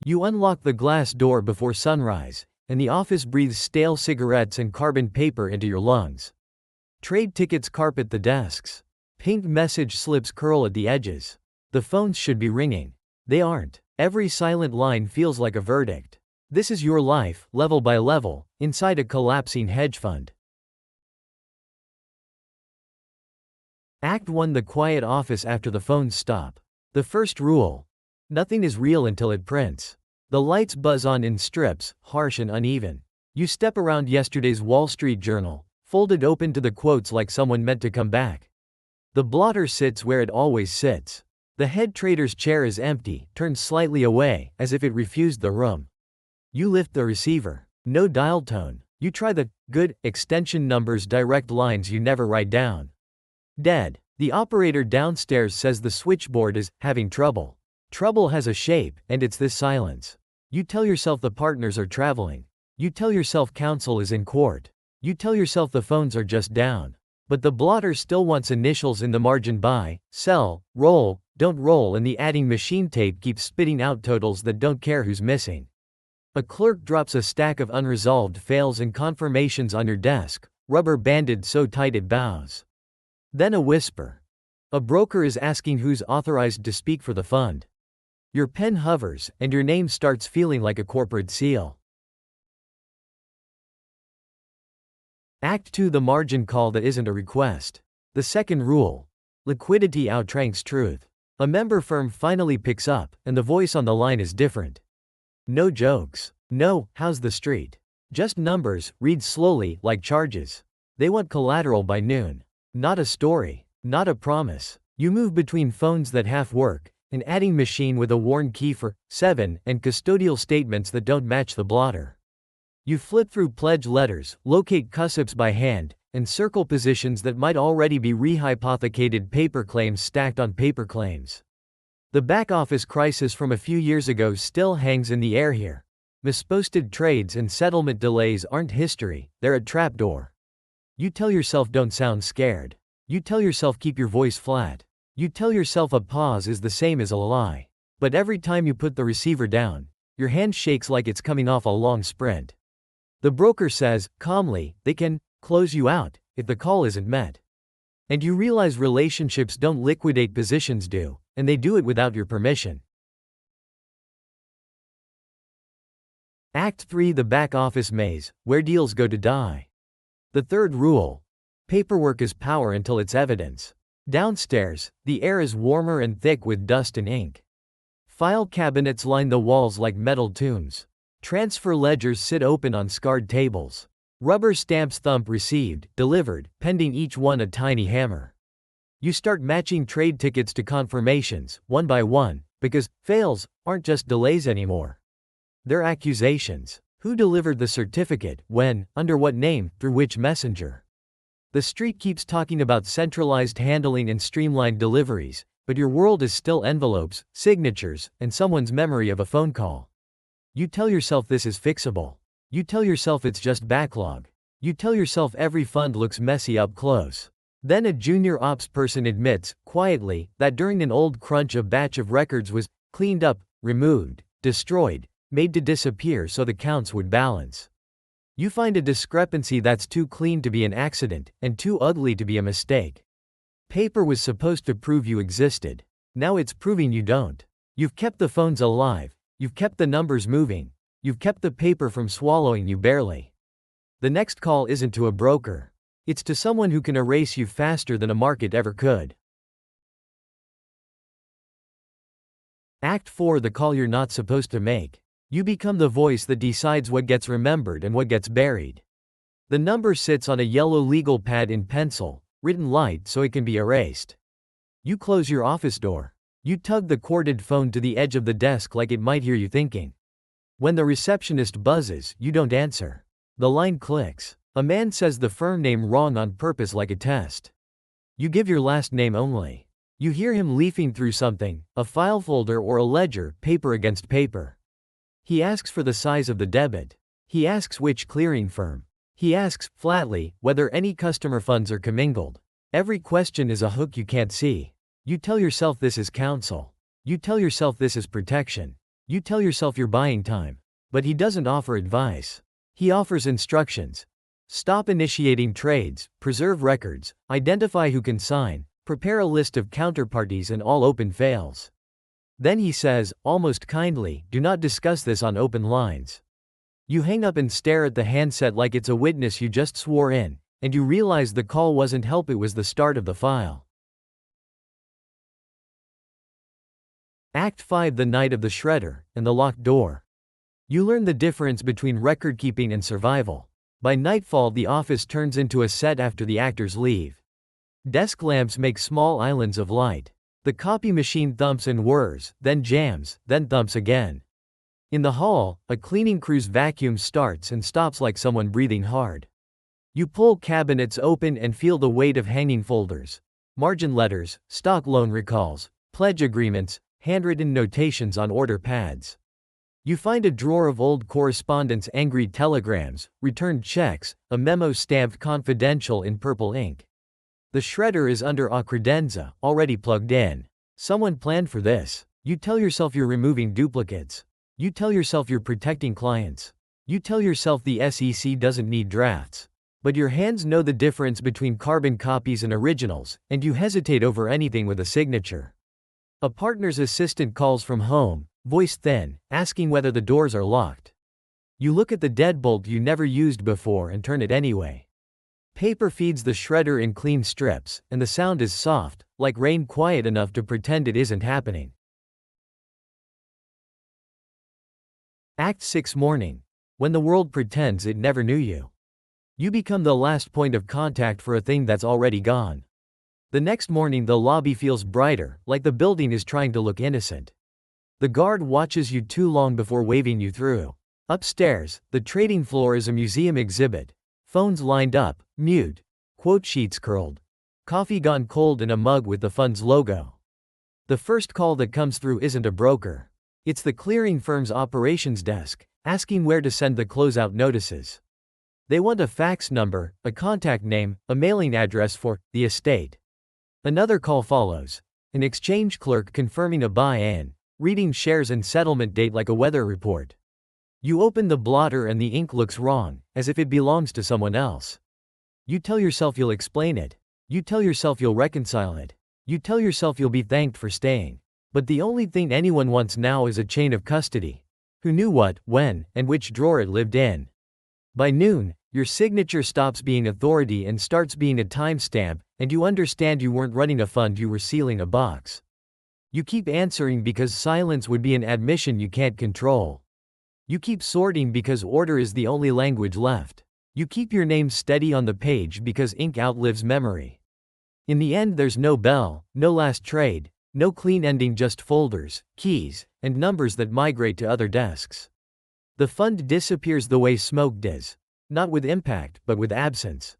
You unlock the glass door before sunrise, and the office breathes stale cigarettes and carbon paper into your lungs. Trade tickets carpet the desks. Pink message slips curl at the edges. The phones should be ringing. They aren't. Every silent line feels like a verdict. This is your life, level by level, inside a collapsing hedge fund. Act 1: The quiet office after the phones stop. The first rule: nothing is real until it prints. The lights buzz on in strips, harsh and uneven. You step around yesterday's Wall Street Journal, folded open to the quotes like someone meant to come back. The blotter sits where it always sits. The head trader's chair is empty, turned slightly away, as if it refused the room. You lift the receiver. No dial tone. You try the good extension numbers, direct lines you never write down. Dead. The operator downstairs says the switchboard is having trouble. Trouble has a shape, and it's this silence. You tell yourself the partners are traveling. You tell yourself counsel is in court. You tell yourself the phones are just down. But the blotter still wants initials in the margin: buy, sell, roll, don't roll, and the adding machine tape keeps spitting out totals that don't care who's missing. A clerk drops a stack of unresolved fails and confirmations on your desk, rubber banded so tight it bows. Then a whisper. A broker is asking who's authorized to speak for the fund. Your pen hovers, and your name starts feeling like a corporate seal. Act 2: The margin call that isn't a request. The second rule: liquidity outranks truth. A member firm finally picks up, and the voice on the line is different. No jokes. No, how's the street? Just numbers, read slowly, like charges. They want collateral by noon. Not a story. Not a promise. You move between phones that half work, an adding machine with a worn key for 7, and custodial statements that don't match the blotter. You flip through pledge letters, locate CUSIPs by hand, and circle positions that might already be rehypothecated paper claims stacked on paper claims. The back-office crisis from a few years ago still hangs in the air here. Misposted trades and settlement delays aren't history, they're a trapdoor. You tell yourself don't sound scared. You tell yourself keep your voice flat. You tell yourself a pause is the same as a lie. But every time you put the receiver down, your hand shakes like it's coming off a long sprint. The broker says, calmly, they can close you out if the call isn't met. And you realize relationships don't liquidate, positions do, and they do it without your permission. Act 3: The back office maze, where deals go to die. The third rule: paperwork is power until it's evidence. Downstairs, the air is warmer and thick with dust and ink. File cabinets line the walls like metal tombs. Transfer ledgers sit open on scarred tables. Rubber stamps thump received, delivered, pending each one a tiny hammer. You start matching trade tickets to confirmations, one by one, because fails aren't just delays anymore. They're accusations. Who delivered the certificate, when, under what name, through which messenger? The street keeps talking about centralized handling and streamlined deliveries, but your world is still envelopes, signatures, and someone's memory of a phone call. You tell yourself this is fixable. You tell yourself it's just backlog. You tell yourself every fund looks messy up close. Then a junior ops person admits, quietly, that during an old crunch a batch of records was cleaned up, removed, destroyed, made to disappear so the counts would balance. You find a discrepancy that's too clean to be an accident, and too ugly to be a mistake. Paper was supposed to prove you existed. Now it's proving you don't. You've kept the phones alive. You've kept the numbers moving. You've kept the paper from swallowing you barely. The next call isn't to a broker. It's to someone who can erase you faster than a market ever could. Act 4: The call you're not supposed to make. You become the voice that decides what gets remembered and what gets buried. The number sits on a yellow legal pad in pencil, written light so it can be erased. You close your office door. You tug the corded phone to the edge of the desk like it might hear you thinking. When the receptionist buzzes, you don't answer. The line clicks. A man says the firm name wrong on purpose like a test. You give your last name only. You hear him leafing through something, a file folder or a ledger, paper against paper. He asks for the size of the debit. He asks which clearing firm. He asks, flatly, whether any customer funds are commingled. Every question is a hook you can't see. You tell yourself this is counsel. You tell yourself this is protection. You tell yourself you're buying time. But he doesn't offer advice. He offers instructions. Stop initiating trades, preserve records, identify who can sign, prepare a list of counterparties and all open fails. Then he says, almost kindly, do not discuss this on open lines. You hang up and stare at the handset like it's a witness you just swore in, and you realize the call wasn't help, it was the start of the file. Act 5: The Night of the Shredder and the Locked Door. You learn the difference between record-keeping and survival. By nightfall, the office turns into a set after the actors leave. Desk lamps make small islands of light. The copy machine thumps and whirs, then jams, then thumps again. In the hall, a cleaning crew's vacuum starts and stops like someone breathing hard. You pull cabinets open and feel the weight of hanging folders, margin letters, stock loan recalls, pledge agreements, handwritten notations on order pads. You find a drawer of old correspondence, angry telegrams, returned checks, a memo stamped confidential in purple ink. The shredder is under a credenza, already plugged in. Someone planned for this. You tell yourself you're removing duplicates. You tell yourself you're protecting clients. You tell yourself the SEC doesn't need drafts. But your hands know the difference between carbon copies and originals, and you hesitate over anything with a signature. A partner's assistant calls from home, voice thin, asking whether the doors are locked. You look at the deadbolt you never used before and turn it anyway. Paper feeds the shredder in clean strips, and the sound is soft, like rain, quiet enough to pretend it isn't happening. Act 6: Morning. When the world pretends it never knew you. You become the last point of contact for a thing that's already gone. The next morning the lobby feels brighter, like the building is trying to look innocent. The guard watches you too long before waving you through. Upstairs, the trading floor is a museum exhibit. Phones lined up, mute. Quote sheets curled. Coffee gone cold in a mug with the fund's logo. The first call that comes through isn't a broker. It's the clearing firm's operations desk, asking where to send the closeout notices. They want a fax number, a contact name, a mailing address for the estate. Another call follows. An exchange clerk confirming a buy-in, reading shares and settlement date like a weather report. You open the blotter and the ink looks wrong, as if it belongs to someone else. You tell yourself you'll explain it. You tell yourself you'll reconcile it. You tell yourself you'll be thanked for staying. But the only thing anyone wants now is a chain of custody. Who knew what, when, and which drawer it lived in. By noon, your signature stops being authority and starts being a timestamp, and you understand you weren't running a fund, you were sealing a box. You keep answering because silence would be an admission you can't control. You keep sorting because order is the only language left. You keep your name steady on the page because ink outlives memory. In the end, there's no bell, no last trade, no clean ending, just folders, keys, and numbers that migrate to other desks. The fund disappears the way smoke does. Not with impact, but with absence.